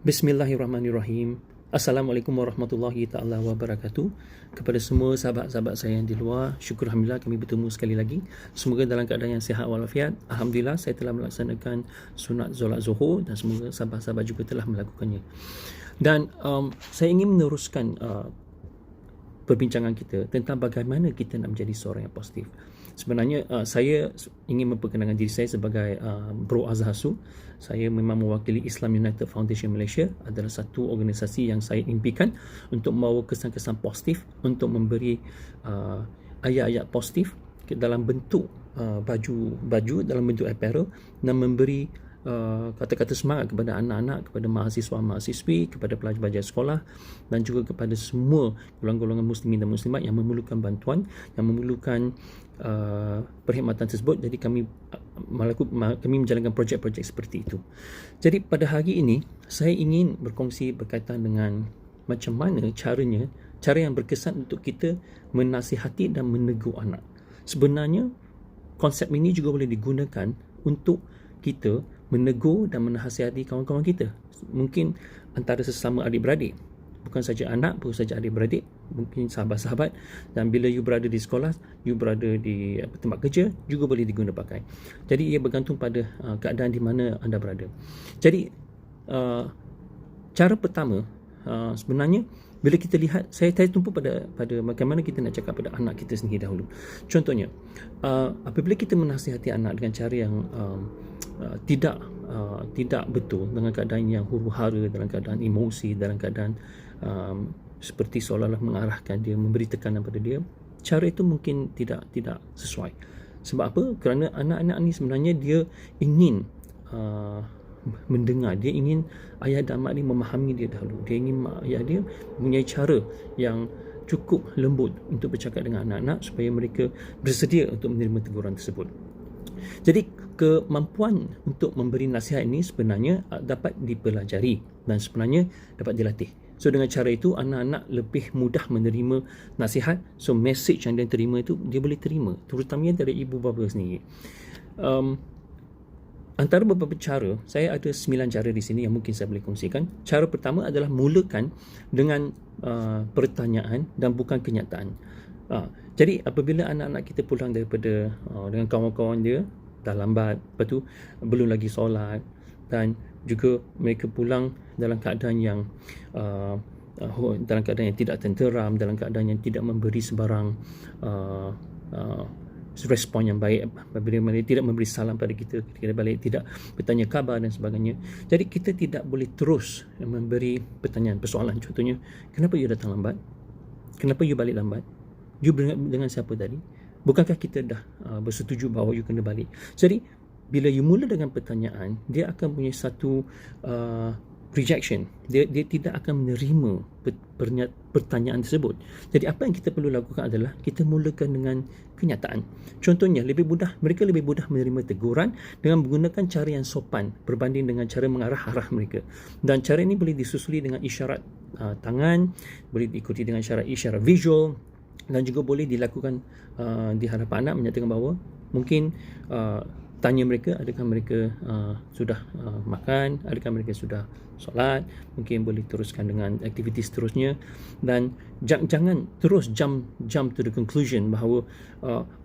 Bismillahirrahmanirrahim. Assalamualaikum warahmatullahi ta'ala wabarakatuh. Kepada semua sahabat-sahabat saya yang di luar, syukur Alhamdulillah kami bertemu sekali lagi. Semoga dalam keadaan yang sihat walafiat. Alhamdulillah saya telah melaksanakan sunat solat zuhur dan semoga sahabat-sahabat juga telah melakukannya. Dan saya ingin meneruskan perbincangan kita tentang bagaimana kita nak menjadi seorang yang positif. Sebenarnya saya ingin memperkenalkan diri saya sebagai Bro Azhar Su. Saya memang mewakili Islam United Foundation Malaysia, adalah satu organisasi yang saya impikan untuk membawa kesan-kesan positif, untuk memberi ayat-ayat positif dalam bentuk baju, dalam bentuk apparel, dan memberi kata-kata semangat kepada anak-anak, kepada mahasiswa-mahasiswi, kepada pelajar-pelajar sekolah dan juga kepada semua golongan-golongan muslimin dan muslimat yang memerlukan bantuan, yang memerlukan perkhidmatan tersebut. Jadi kami menjalankan projek-projek seperti itu. Jadi pada hari ini saya ingin berkongsi berkaitan dengan macam mana cara yang berkesan untuk kita menasihati dan menegur anak. Sebenarnya konsep ini juga boleh digunakan untuk kita menegur dan menasihati kawan-kawan kita. Mungkin antara sesama adik-beradik, bukan saja anak, bukan saja adik-beradik, mungkin sahabat-sahabat, dan bila you berada di sekolah, you berada di tempat kerja, juga boleh diguna pakai. Jadi ia bergantung pada keadaan di mana anda berada. Jadi cara pertama sebenarnya bila kita lihat, saya tumpu pada bagaimana kita nak cakap pada anak kita sendiri dahulu. Contohnya, apabila kita menasihati anak dengan cara yang tidak betul, dengan keadaan yang huru-hara, dalam keadaan emosi, dalam keadaan seperti seolah-olah mengarahkan dia, memberi tekanan pada dia, cara itu mungkin tidak sesuai. Sebab apa? Kerana anak-anak ni sebenarnya dia ingin mendengar, dia ingin ayah dan mak dia memahami dia dahulu. Dia ingin mak ayah dia mempunyai cara yang cukup lembut untuk bercakap dengan anak-anak supaya mereka bersedia untuk menerima teguran tersebut. Jadi kemampuan untuk memberi nasihat ini sebenarnya dapat dipelajari dan sebenarnya dapat dilatih. So dengan cara itu anak-anak lebih mudah menerima nasihat. So message yang dia terima itu dia boleh terima, terutamanya dari ibu bapa sendiri. Antara beberapa cara, saya ada 9 cara di sini yang mungkin saya boleh kongsikan. Cara pertama adalah mulakan dengan pertanyaan dan bukan kenyataan. Jadi apabila anak-anak kita pulang daripada dengan kawan-kawan dia dah lambat, lepas tu belum lagi solat, dan juga mereka pulang dalam keadaan yang tidak tenteram, dalam keadaan yang tidak memberi sebarang respon yang baik, apabila mereka tidak memberi salam pada kita ketika balik, tidak bertanya khabar dan sebagainya. Jadi kita tidak boleh terus memberi pertanyaan, persoalan. Contohnya, kenapa you datang lambat? Kenapa you balik lambat? You dengan siapa tadi? Bukankah kita dah bersetuju bahawa you kena balik? Jadi bila you mula dengan pertanyaan, dia akan punya satu rejection. Dia tidak akan menerima pertanyaan tersebut. Jadi apa yang kita perlu lakukan adalah kita mulakan dengan kenyataan. Contohnya, mereka lebih mudah menerima teguran dengan menggunakan cara yang sopan berbanding dengan cara mengarah-arah mereka. Dan cara ini boleh disusuli dengan isyarat tangan, boleh diikuti dengan isyarat visual, dan juga boleh dilakukan di hadapan anak, menyatakan bahawa mungkin tanya mereka, adakah mereka sudah makan, adakah mereka sudah solat, mungkin boleh teruskan dengan aktiviti seterusnya, dan jangan terus jump to the conclusion bahawa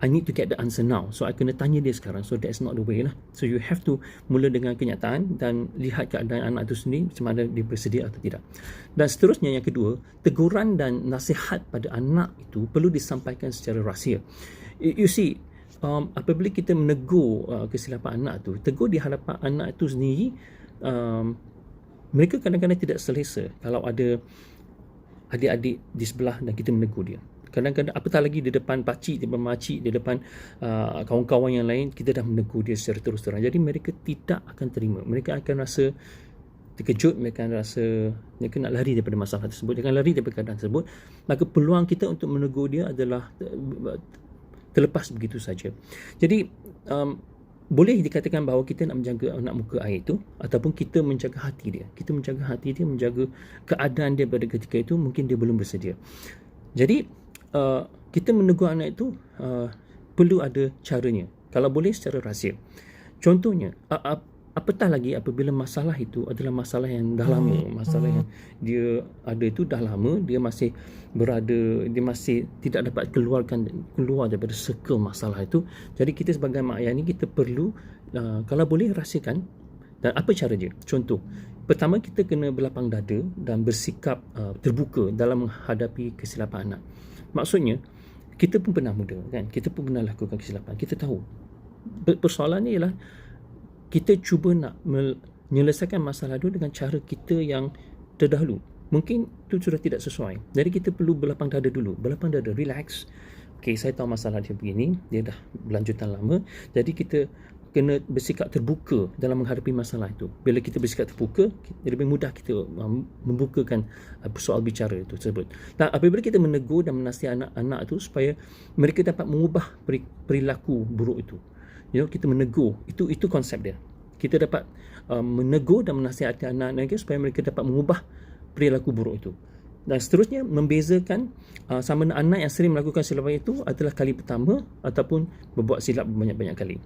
I need to get the answer now, so I kena tanya dia sekarang. So that's not the way lah. So you have to mula dengan kenyataan dan lihat keadaan anak itu sendiri, macam mana dia bersedia atau tidak. Dan seterusnya, yang kedua, teguran dan nasihat pada anak itu perlu disampaikan secara rahsia. You see, apabila kita menegur kesilapan anak tu, tegur di hadapan anak itu sendiri, mereka kadang-kadang tidak selesa kalau ada adik-adik di sebelah dan kita menegur dia. Kadang-kadang apatah lagi di depan pakcik, di depan makcik, di depan kawan-kawan yang lain, kita dah menegur dia secara terus-terang. Jadi mereka tidak akan terima. Mereka akan rasa terkejut, mereka nak lari daripada masalah tersebut, dia akan lari daripada keadaan tersebut. Maka peluang kita untuk menegur dia adalah terlepas begitu saja. Jadi boleh dikatakan bahawa kita nak menjaga anak muka air itu, ataupun kita menjaga hati dia. Kita menjaga hati dia, menjaga keadaan dia pada ketika itu, mungkin dia belum bersedia. Jadi kita menegur anak itu perlu ada caranya. Kalau boleh secara rahsia. Contohnya, apatah lagi apabila masalah itu adalah masalah yang dah lama, masalah yang dia ada itu dah lama, dia masih dia masih tidak dapat keluar daripada circle masalah itu. Jadi kita sebagai mak ayah ni, kita perlu kalau boleh rahsiakan. Dan apa cara dia? Contoh, pertama kita kena berlapang dada dan bersikap terbuka dalam menghadapi kesilapan anak. Maksudnya, kita pun pernah muda kan, kita pun pernah lakukan kesilapan, kita tahu. Persoalannya ialah kita cuba nak menyelesaikan masalah itu dengan cara kita yang terdahulu. Mungkin itu sudah tidak sesuai. Jadi kita perlu berlapang dada dulu. Berlapang dada, relax. Okay, saya tahu masalah dia begini, dia dah berlanjutan lama. Jadi kita kena bersikap terbuka dalam menghadapi masalah itu. Bila kita bersikap terbuka, lebih mudah kita membukakan soal bicara itu tersebut. Dan apabila kita menegur dan menasihati anak-anak itu supaya mereka dapat mengubah perilaku buruk itu. Kita menegur, itu konsep dia. Kita dapat menegur dan menasihati anak-anak kita supaya mereka dapat mengubah perilaku buruk itu. Dan seterusnya, membezakan sama ada anak yang sering melakukan silapan itu adalah kali pertama ataupun berbuat silap banyak-banyak kali.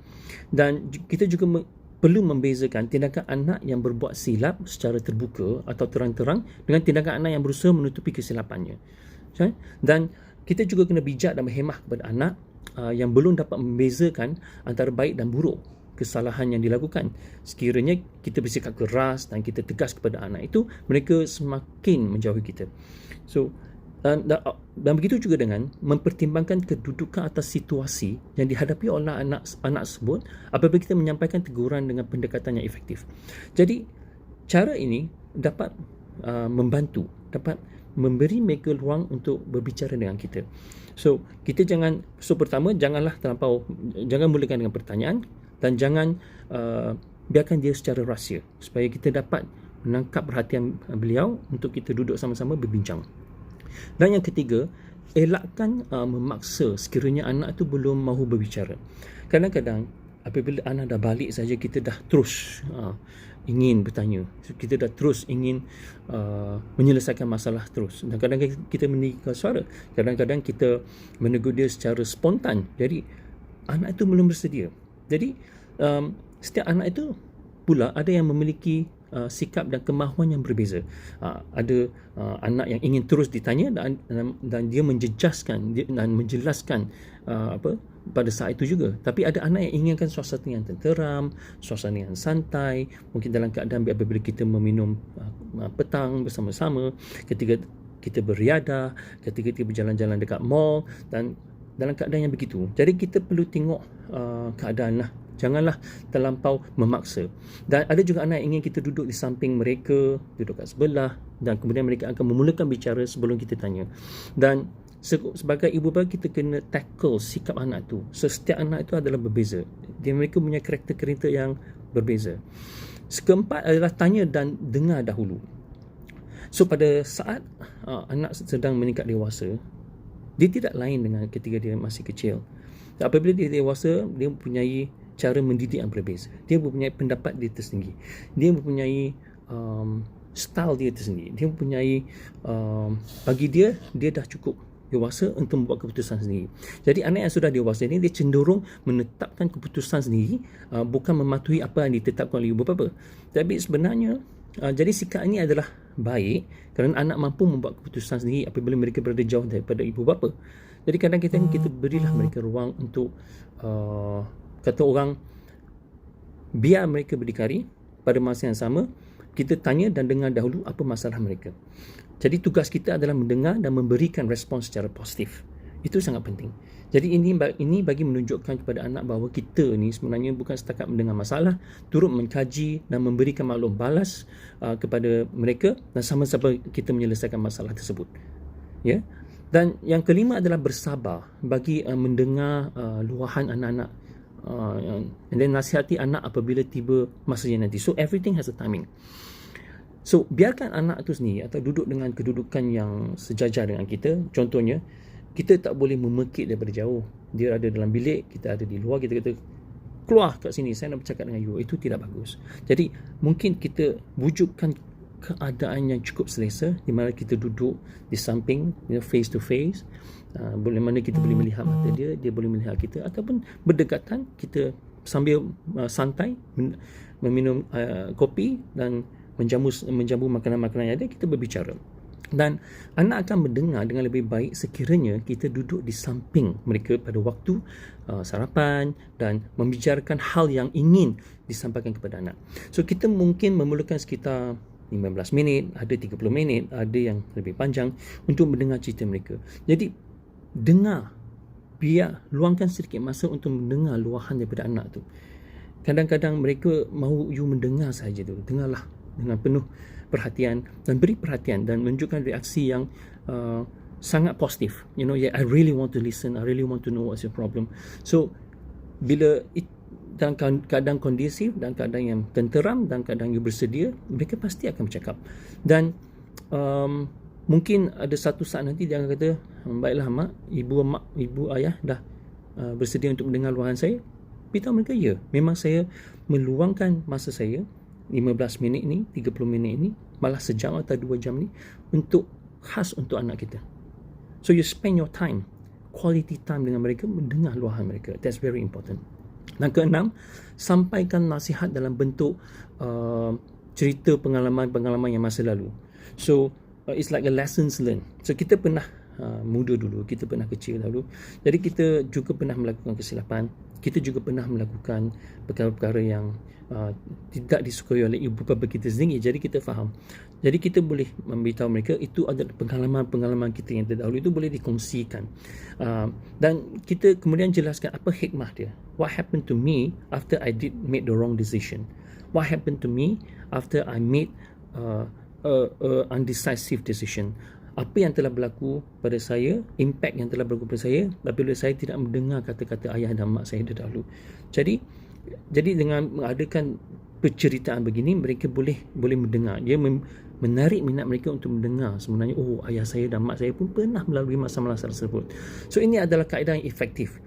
Dan kita juga perlu membezakan tindakan anak yang berbuat silap secara terbuka atau terang-terang dengan tindakan anak yang berusaha menutupi kesilapannya. Dan kita juga kena bijak dan berhemah kepada anak yang belum dapat membezakan antara baik dan buruk kesalahan yang dilakukan. Sekiranya kita bersikap keras dan kita tegas kepada anak itu, mereka semakin menjauhi kita. So, dan begitu juga dengan mempertimbangkan kedudukan atas situasi yang dihadapi oleh anak tersebut apabila kita menyampaikan teguran dengan pendekatan yang efektif. Jadi, cara ini dapat membantu, dapat memberi mereka ruang untuk berbicara dengan kita. So, pertama, jangan mulakan dengan pertanyaan dan jangan biarkan dia secara rahsia supaya kita dapat menangkap perhatian beliau untuk kita duduk sama-sama berbincang. Dan yang ketiga, elakkan memaksa sekiranya anak itu belum mahu berbicara. Kadang-kadang apabila anak dah balik saja, kita dah terus ingin bertanya, kita dah terus ingin menyelesaikan masalah terus. Dan kadang-kadang kita meninggikan suara, kadang-kadang kita menegur dia secara spontan. Jadi anak itu belum bersedia. Jadi setiap anak itu pula ada yang memiliki sikap dan kemahuan yang berbeza. Ada anak yang ingin terus ditanya dan dia menjejaskan dan menjelaskan pada saat itu juga. Tapi ada anak yang inginkan suasana yang tenteram, suasana yang santai, mungkin dalam keadaan apabila kita meminum petang bersama-sama, ketika kita beriadah, ketika kita berjalan-jalan dekat mall, dan dalam keadaan yang begitu. Jadi kita perlu tengok keadaan lah. Janganlah terlampau memaksa. Dan ada juga anak yang ingin kita duduk di samping mereka, duduk kat sebelah, dan kemudian mereka akan memulakan bicara sebelum kita tanya. Dan sebagai ibu bapa, kita kena tackle sikap anak tu. Setiap anak itu adalah berbeza. Mereka punya karakter-karakter yang berbeza. Keempat adalah tanya dan dengar dahulu. So pada saat anak sedang meningkat dewasa, dia tidak lain dengan ketika dia masih kecil. Apabila dia dewasa, dia mempunyai cara mendidik yang berbeza. Dia mempunyai pendapat dia tersendiri. Dia mempunyai style dia tersendiri. Dia mempunyai bagi dia dah cukup dewasa untuk membuat keputusan sendiri. Jadi anak yang sudah dewasa ini, dia cenderung menetapkan keputusan sendiri, bukan mematuhi apa yang ditetapkan oleh ibu bapa. Tapi sebenarnya jadi sikap ini adalah baik kerana anak mampu membuat keputusan sendiri apabila mereka berada jauh daripada ibu bapa. Jadi kadang-kadang kita berilah mereka ruang untuk kata orang, biar mereka berdikari. Pada masa yang sama, kita tanya dan dengar dahulu apa masalah mereka. Jadi tugas kita adalah mendengar dan memberikan respons secara positif. Itu sangat penting. Jadi ini bagi menunjukkan kepada anak bahawa kita ni sebenarnya bukan setakat mendengar masalah, turut mengkaji dan memberikan maklum balas kepada mereka, dan sama-sama kita menyelesaikan masalah tersebut. Ya. Dan yang kelima adalah bersabar bagi mendengar luahan anak-anak, and then nasihati anak apabila tiba masanya nanti. So everything has a timing. So biarkan anak itu sendiri atau duduk dengan kedudukan yang sejajar dengan kita. Contohnya, kita tak boleh memekik daripada jauh. Dia ada dalam bilik, kita ada di luar, kita kata, keluar kat sini, saya nak bercakap dengan you. Itu tidak bagus. Jadi mungkin kita wujudkan keadaan yang cukup selesa di mana kita duduk di samping, face to face, boleh mana kita boleh melihat mata dia, dia boleh melihat kita, ataupun berdekatan, kita sambil santai meminum kopi dan menjamu makanan-makanan yang ada, kita berbicara. Dan anak akan mendengar dengan lebih baik sekiranya kita duduk di samping mereka pada waktu sarapan dan membicarakan hal yang ingin disampaikan kepada anak. So kita mungkin memerlukan sekitar 15 minit, ada 30 minit, ada yang lebih panjang untuk mendengar cerita mereka. Jadi dengar, biar luangkan sedikit masa untuk mendengar luahan daripada anak tu. Kadang-kadang mereka mahu you mendengar saja tu. Dengarlah dengan penuh perhatian dan beri perhatian dan menunjukkan reaksi yang sangat positif. You know, yeah, I really want to listen. I really want to know what's your problem. So bila dalam keadaan kondusif dan keadaan yang tenteram dan keadaan yang bersedia, mereka pasti akan bercakap. Dan mungkin ada satu saat nanti dia akan kata, baiklah mak, ibu ayah dah bersedia untuk mendengar luahan saya. Beritahu mereka, ya, memang saya meluangkan masa saya 15 minit ni, 30 minit ni, malah sejam atau 2 jam ni khas untuk anak kita. So you spend your time, quality time dengan mereka, mendengar luahan mereka. That's very important. Dan keenam, sampaikan nasihat dalam bentuk cerita pengalaman-pengalaman yang masa lalu. So it's like a lessons learned. So kita pernah muda dulu, kita pernah kecil dahulu, jadi kita juga pernah melakukan kesilapan, kita juga pernah melakukan perkara-perkara yang tidak disukai oleh ibu bapa kita sendiri. Jadi kita faham, jadi kita boleh memberitahu mereka itu adalah pengalaman-pengalaman kita yang terdahulu, itu boleh dikongsikan, dan kita kemudian jelaskan apa hikmah dia. What happened to me after I made the wrong decision? What happened to me after I made a undecisive decision? Apa yang telah berlaku pada saya, impact yang telah berlaku pada saya apabila saya tidak mendengar kata-kata ayah dan mak saya dahulu. Jadi dengan mengadakan penceritaan begini, mereka boleh mendengar. Dia menarik minat mereka untuk mendengar sebenarnya, oh, ayah saya dan mak saya pun pernah melalui masa-masa tersebut. So ini adalah kaedah yang efektif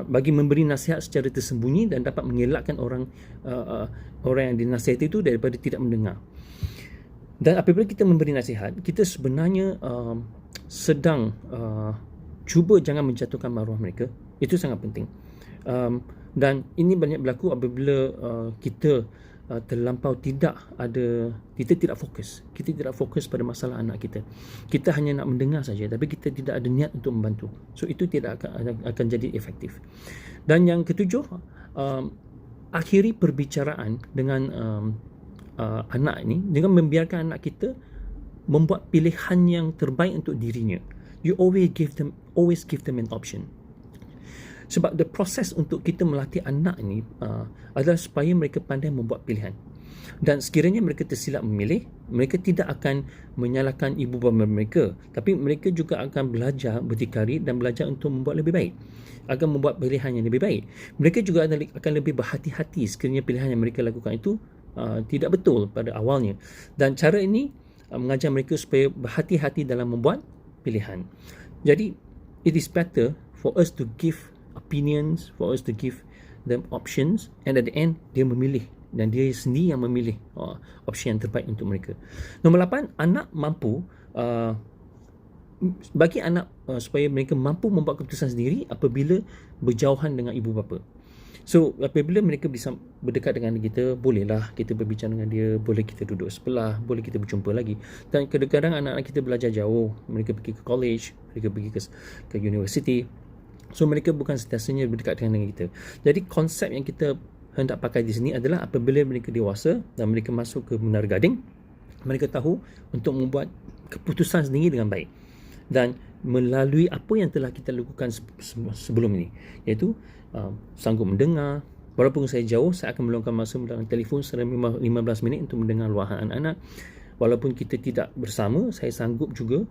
bagi memberi nasihat secara tersembunyi dan dapat mengelakkan orang yang dinasihati itu daripada tidak mendengar. Dan apabila kita memberi nasihat, kita sebenarnya sedang cuba jangan menjatuhkan maruah mereka. Itu sangat penting. Dan ini banyak berlaku apabila kita terlampau kita tidak fokus. Kita tidak fokus pada masalah anak kita. Kita hanya nak mendengar saja, tapi kita tidak ada niat untuk membantu. So itu tidak akan jadi efektif. Dan yang ketujuh, akhiri perbicaraan dengan anak ini dengan membiarkan anak kita membuat pilihan yang terbaik untuk dirinya. You always give them an option. Sebab the proses untuk kita melatih anak ini adalah supaya mereka pandai membuat pilihan. Dan sekiranya mereka tersilap memilih, mereka tidak akan menyalahkan ibu bapa mereka, tapi mereka juga akan belajar berdikari dan belajar untuk membuat lebih baik, akan membuat pilihan yang lebih baik. Mereka juga akan lebih berhati-hati sekiranya pilihan yang mereka lakukan itu tidak betul pada awalnya. Dan cara ini mengajar mereka supaya berhati-hati dalam membuat pilihan. Jadi it is better for us to give opinions, for us to give them options, and at the end dia memilih, dan dia sendiri yang memilih opsi yang terbaik untuk mereka. Nombor 8, anak mampu bagi anak supaya mereka mampu membuat keputusan sendiri apabila berjauhan dengan ibu bapa. So apabila mereka bisa berdekat dengan kita, bolehlah kita berbicara dengan dia, boleh kita duduk sebelah, boleh kita berjumpa lagi. Dan kadang-kadang anak-anak kita belajar jauh, mereka pergi ke college, mereka pergi ke university, so mereka bukan sentiasanya berdekat dengan kita. Jadi konsep yang kita hendak pakai di sini adalah apabila mereka dewasa dan mereka masuk ke menara gading, mereka tahu untuk membuat keputusan sendiri dengan baik dan melalui apa yang telah kita lakukan sebelum ini, iaitu sanggup mendengar. Walaupun saya jauh, saya akan meluangkan masa dalam telefon selama 15 minit untuk mendengar luahan anak-anak. Walaupun kita tidak bersama, saya sanggup juga,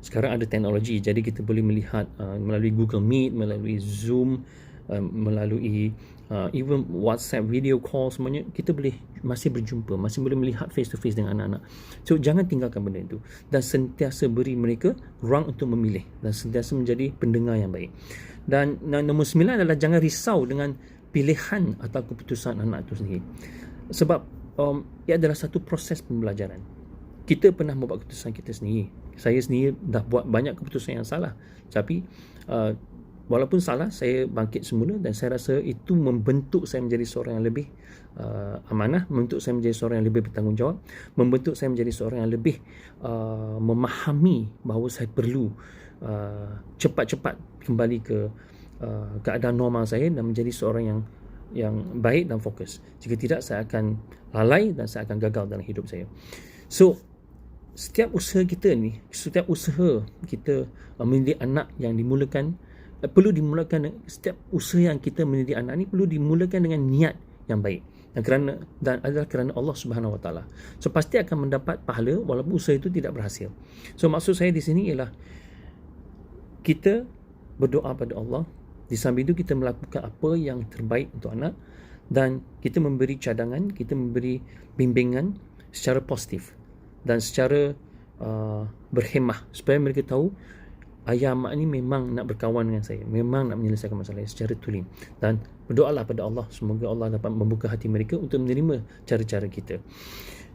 sekarang ada teknologi, jadi kita boleh melihat melalui Google Meet, melalui Zoom, melalui even WhatsApp video call, semuanya kita masih berjumpa, masih boleh melihat face to face dengan anak-anak. So jangan tinggalkan benda itu dan sentiasa beri mereka ruang untuk memilih dan sentiasa menjadi pendengar yang baik. Dan nombor 9 adalah jangan risau dengan pilihan atau keputusan anak itu sendiri. Sebab ia adalah satu proses pembelajaran. Kita pernah membuat keputusan kita sendiri. Saya sendiri dah buat banyak keputusan yang salah. Tapi walaupun salah, saya bangkit semula dan saya rasa itu membentuk saya menjadi seorang yang lebih amanah, membentuk saya menjadi seorang yang lebih bertanggungjawab, membentuk saya menjadi seorang yang lebih memahami bahawa saya perlu cepat-cepat kembali ke keadaan normal saya dan menjadi seorang yang baik dan fokus. Jika tidak, saya akan lalai dan saya akan gagal dalam hidup saya. So, setiap usaha kita mendidik anak yang dimulakan, perlu dimulakan, setiap usaha yang kita mendidik anak ni perlu dimulakan dengan niat yang baik dan adalah kerana Allah Subhanahu Wa Taala. So, pasti akan mendapat pahala walaupun usaha itu tidak berhasil. So, maksud saya di sini ialah kita berdoa pada Allah. Di samping itu kita melakukan apa yang terbaik untuk anak dan kita memberi cadangan, kita memberi bimbingan secara positif dan secara berhemah supaya mereka tahu ayah mak ni memang nak berkawan dengan saya, memang nak menyelesaikan masalah secara tulen. Dan berdoalah pada Allah, semoga Allah dapat membuka hati mereka untuk menerima cara-cara kita.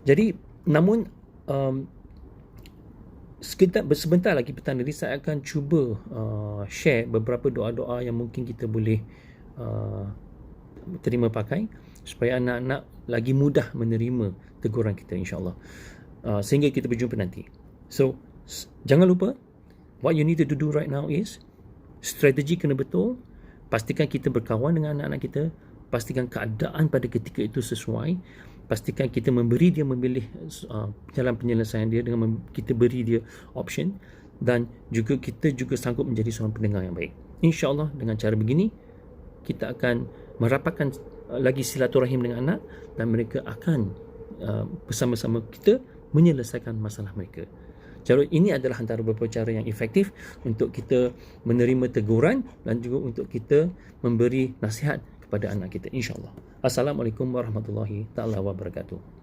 Jadi, namun sebentar lagi petang tadi saya akan cuba share beberapa doa-doa yang mungkin kita boleh terima pakai supaya anak-anak lagi mudah menerima teguran kita, insyaAllah, sehingga kita berjumpa nanti. So, jangan lupa, what you need to do right now is strategi kena betul, pastikan kita berkawan dengan anak-anak kita, pastikan keadaan pada ketika itu sesuai, pastikan kita memberi dia memilih jalan penyelesaian dia dengan kita beri dia option, dan juga kita juga sanggup menjadi seorang pendengar yang baik. InsyaAllah dengan cara begini kita akan merapatkan lagi silaturahim dengan anak dan mereka akan bersama-sama kita menyelesaikan masalah mereka. Cara ini adalah antara beberapa cara yang efektif untuk kita menerima teguran dan juga untuk kita memberi nasihat kepada anak kita, insyaAllah. Assalamualaikum warahmatullahi taala wabarakatuh.